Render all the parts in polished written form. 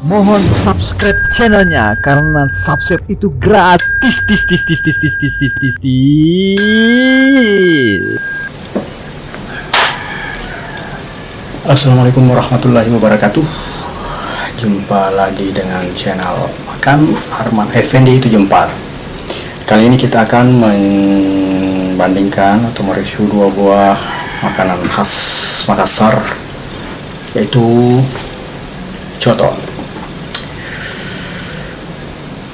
Mohon subscribe channelnya karena subscribe itu gratis. Assalamualaikum warahmatullahi wabarakatuh. Jumpa lagi dengan channel Makan Arman Effendi 74. Kali ini kita akan membandingkan atau mereview dua buah makanan khas Makassar, yaitu coto.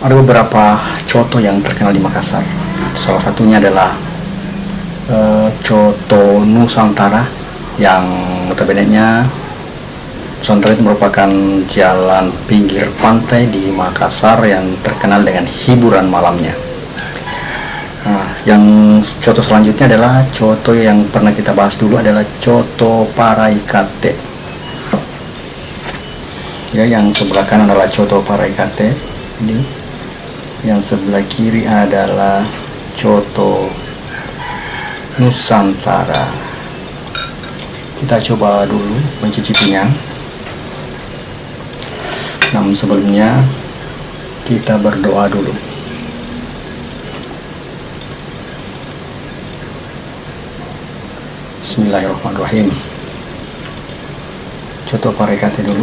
Ada beberapa coto yang terkenal di Makassar. Salah satunya adalah coto Nusantara, yang notabene-nya Nusantara itu merupakan jalan pinggir pantai di Makassar yang terkenal dengan hiburan malamnya. Nah, yang coto selanjutnya adalah coto yang pernah kita bahas dulu, adalah coto Paraikate. Ya, yang sebelah kanan adalah coto Paraikate. Ini yang sebelah kiri adalah coto Nusantara. Kita coba dulu mencicipinya. Namun sebelumnya kita berdoa dulu. Bismillahirrahmanirrahim. Coto Paraikate dulu.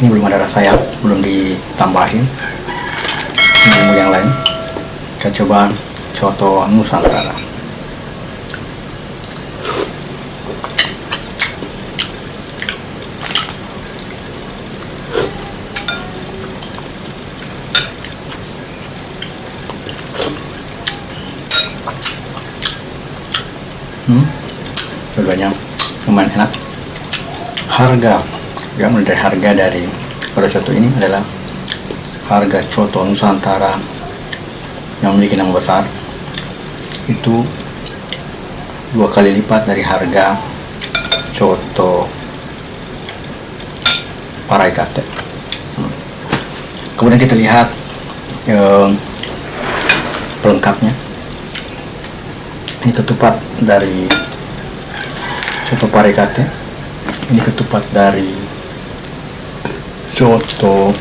Ini belum ada rasa ya, belum ditambahin bumbu yang lain. Kita coba coto Nusantara. Dua-duanya lumayan enak. Harga, ya, mulai dari harga dari pada coto ini adalah harga coto Nusantara yang memiliki nama besar itu 2 kali lipat dari harga coto Paraikate. Kemudian kita lihat pelengkapnya. Ini ketupat dari coto Paraikate, ini ketupat dari coto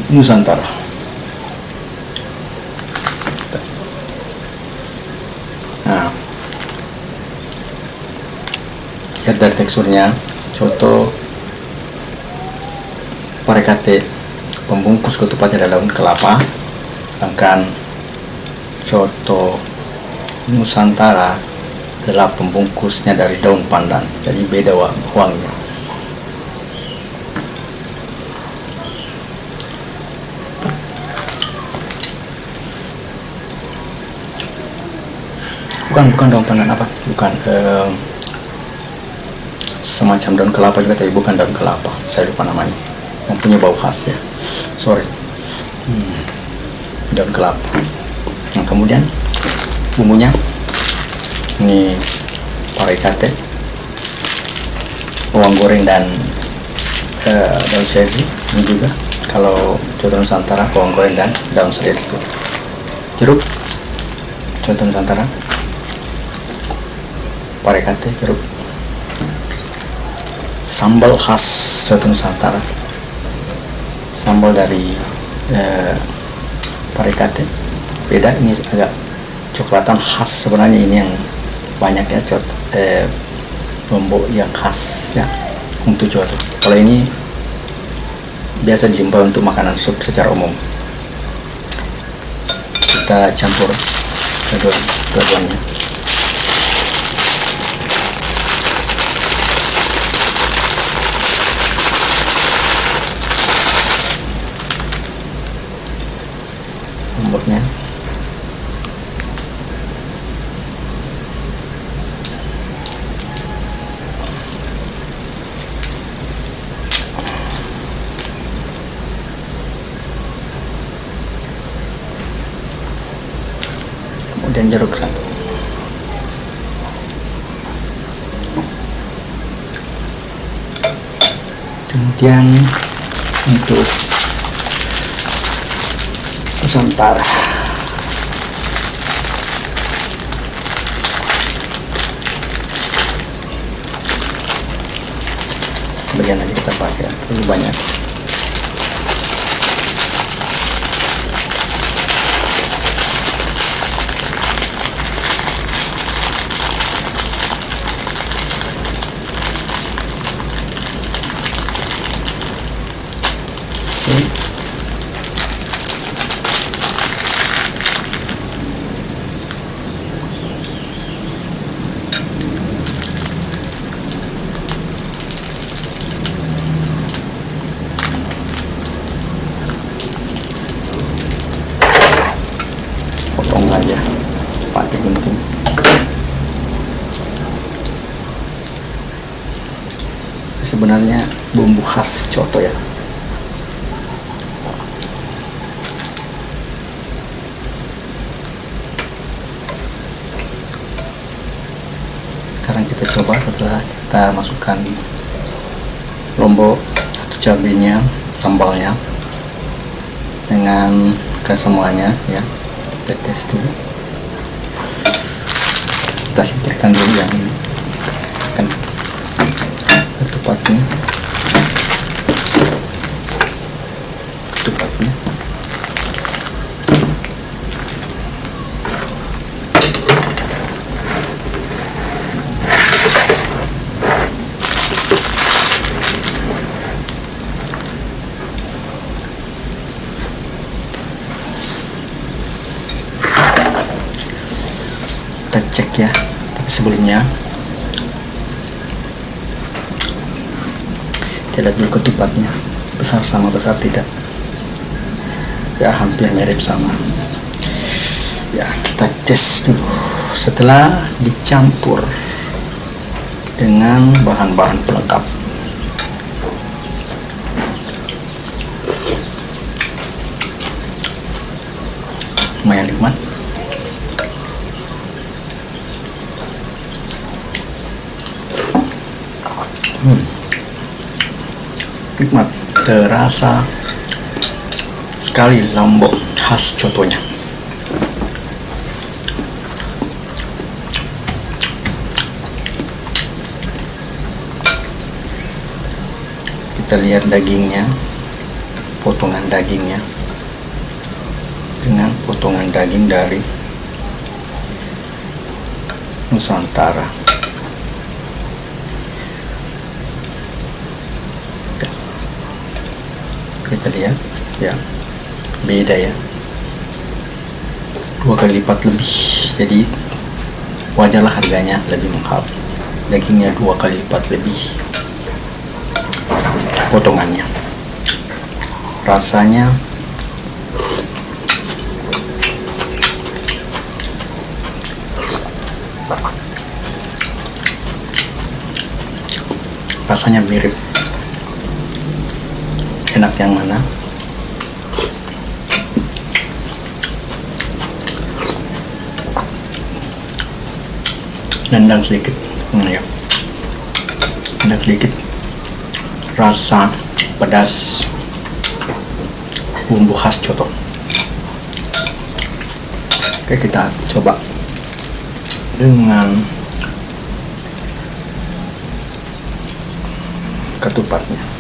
Nusantara. Nah, lihat dari teksturnya, coto Paraikate pembungkus ketupatnya adalah daun kelapa, sedangkan coto Nusantara adalah pembungkusnya dari daun pandan, jadi beda wanginya. Bukan daun pandan apa? Bukan, semacam daun kelapa juga, tapi bukan daun kelapa. Saya lupa namanya. Yang punya bau khas ya. Sorry. Daun kelapa. Nah, kemudian bumbunya ini Paraikate, bawang goreng dan daun seledri. Ini juga kalau coto Nusantara bawang goreng dan daun seledri. Jeruk coto Nusantara, Paraikate jeruk. Sambal khas coto Nusantara, sambal dari Paraikate beda, ini agak coklatan khas sebenarnya, ini yang banyak ya coto lombok yang khas ya untuk coto. Kalau ini biasa dijumpai untuk makanan sup secara umum. Kita campur keduanya. Lomboknya kemudian jeruk satu. Kemudian untuk Nusantara sebagian aja kita pakai, terlalu banyak. Potong aja pakai gunting. Sebenarnya bumbu khas coto ya. Sekarang kita coba setelah kita masukkan lombok atau cabenya, sambalnya dengan ke semuanya ya. Kita tes dulu, kita singkirkan dulu yang ini kan ketupatnya. Kita cek ya, tapi sebelumnya kita lihat dulu ketupatnya, besar sama besar tidak ya, hampir mirip sama ya. Kita tes dulu setelah dicampur dengan bahan-bahan pelengkap. Lumayan nikmat. Nikmat, terasa sekali lombok khas cotonya. Kita lihat dagingnya, potongan dagingnya dengan potongan daging dari Nusantara. Kita lihat ya, beda ya, 2 kali lipat lebih, jadi wajarlah harganya lebih mahal. Dagingnya 2 kali lipat lebih, potongannya, rasanya mirip. Enak yang mana? Nendang sedikit ya, nendang sedikit rasa pedas bumbu khas coto. Oke, kita coba dengan ketupatnya.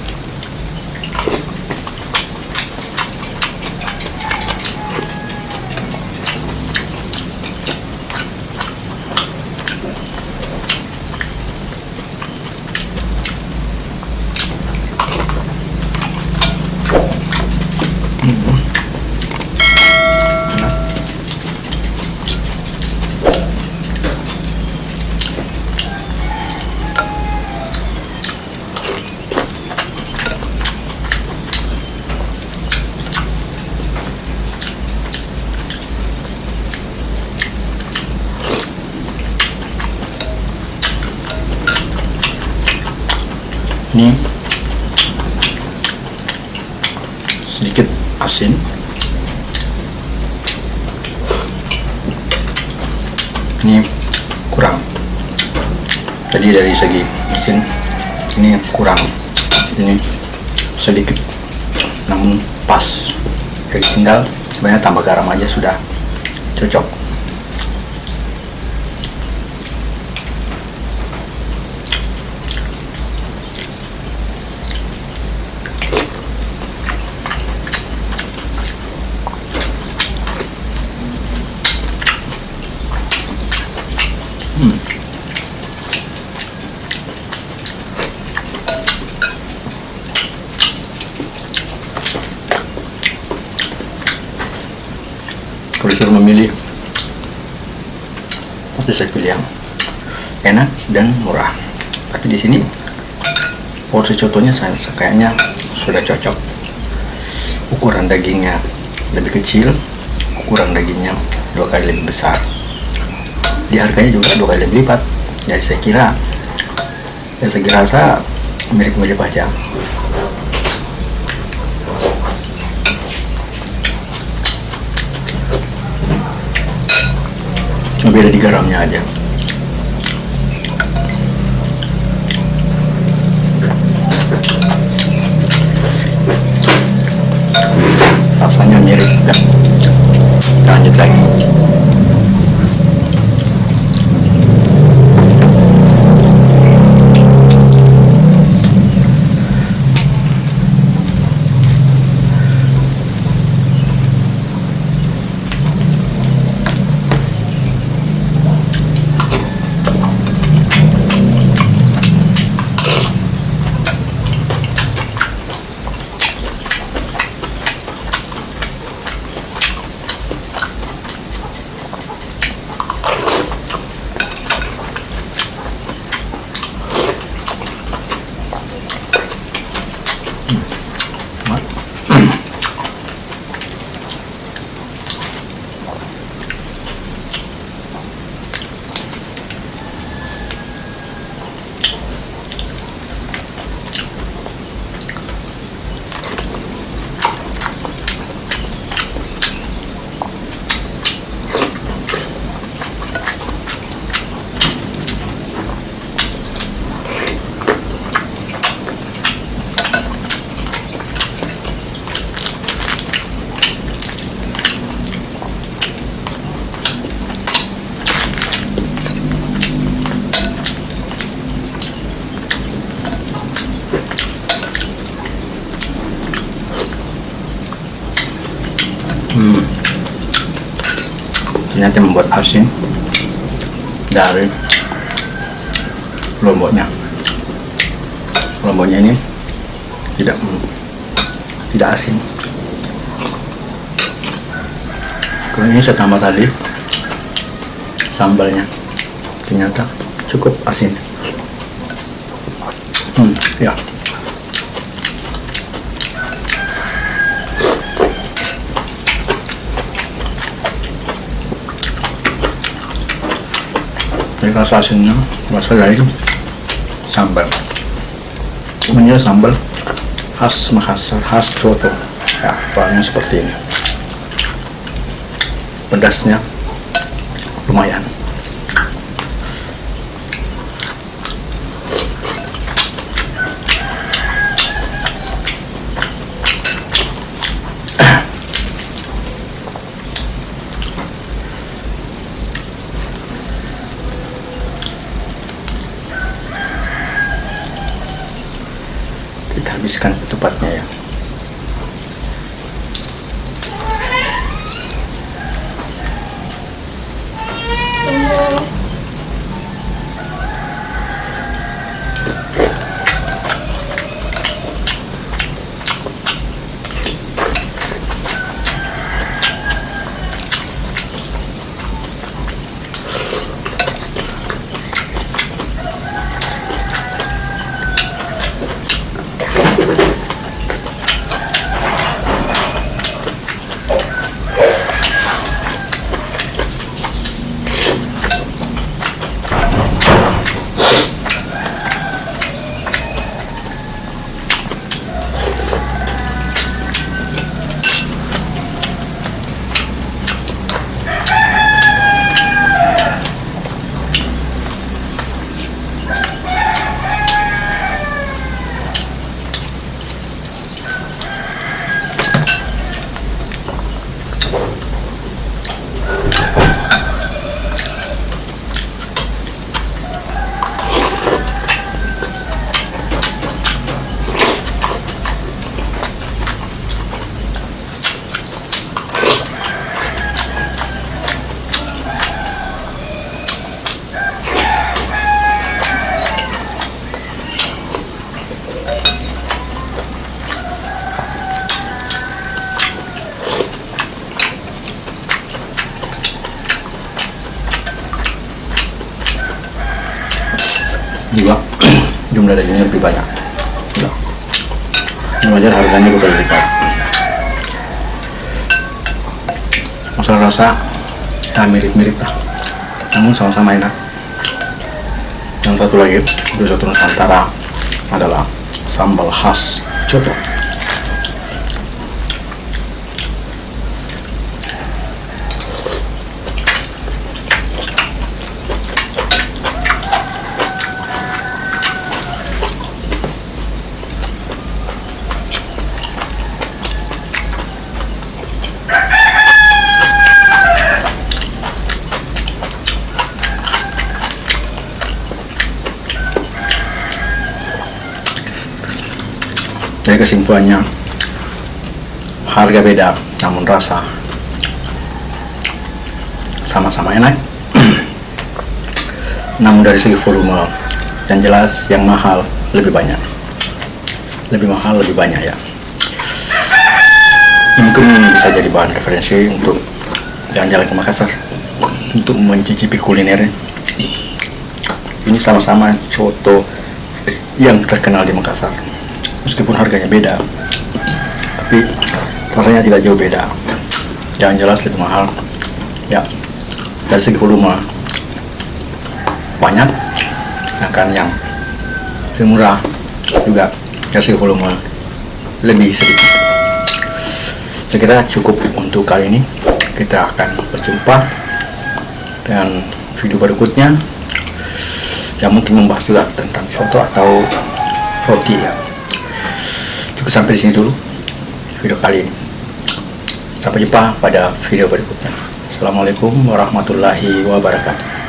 Ini sedikit asin, ini kurang, jadi dari segi asin ini kurang, ini sedikit namun pas, jadi tinggal sebenarnya tambah garam aja sudah cocok. disuruh memilih, pasti saya pilih yang enak dan murah. Tapi di sini porsi cotonya saya kayaknya sudah cocok. Ukuran dagingnya lebih kecil, ukuran dagingnya 2 kali lebih besar. Di harganya juga 2 kali lebih lipat. Jadi saya kira, ya segi rasa mirip-mirip aja. Cuma beda di garamnya aja. Rasanya mirip ya. Kita lanjut lagi. Ternyata membuat asin dari lomboknya. Lomboknya ini tidak asin. Kalau ini saya tambah tadi sambalnya, ternyata cukup asin. Ya. Jadi rasa asinnya berasal dari sambal. Ini sambal khas Makassar, khas coto. Ya, warnanya seperti ini. Pedasnya lumayan. Kita habiskan ketupatnya ya. juga jumlah dagingnya lebih banyak ya. Wajar harganya 2 kali lipat. Masalah rasa ya mirip-mirip lah, namun sama-sama enak. Yang satu lagi, itu satu Nusantara adalah sambal khas coto. Jadi kesimpulannya, harga beda namun rasa sama-sama enak. Namun dari segi volume yang jelas yang mahal lebih banyak, ya. Ini mungkin bisa jadi bahan referensi untuk jalan-jalan ke Makassar untuk mencicipi kulinernya. Ini sama-sama coto yang terkenal di Makassar. Meskipun harganya beda, tapi rasanya tidak jauh beda. Yang jelas lebih mahal ya. Dari segi volume banyak, sedangkan yang lebih murah juga dari segi volume lebih sedikit. Saya kira cukup untuk kali ini. Kita akan berjumpa dengan video berikutnya yang mungkin membahas juga tentang soto atau roti ya. Cukup sampai di sini dulu video kali ini. Sampai jumpa pada video berikutnya. Assalamualaikum warahmatullahi wabarakatuh.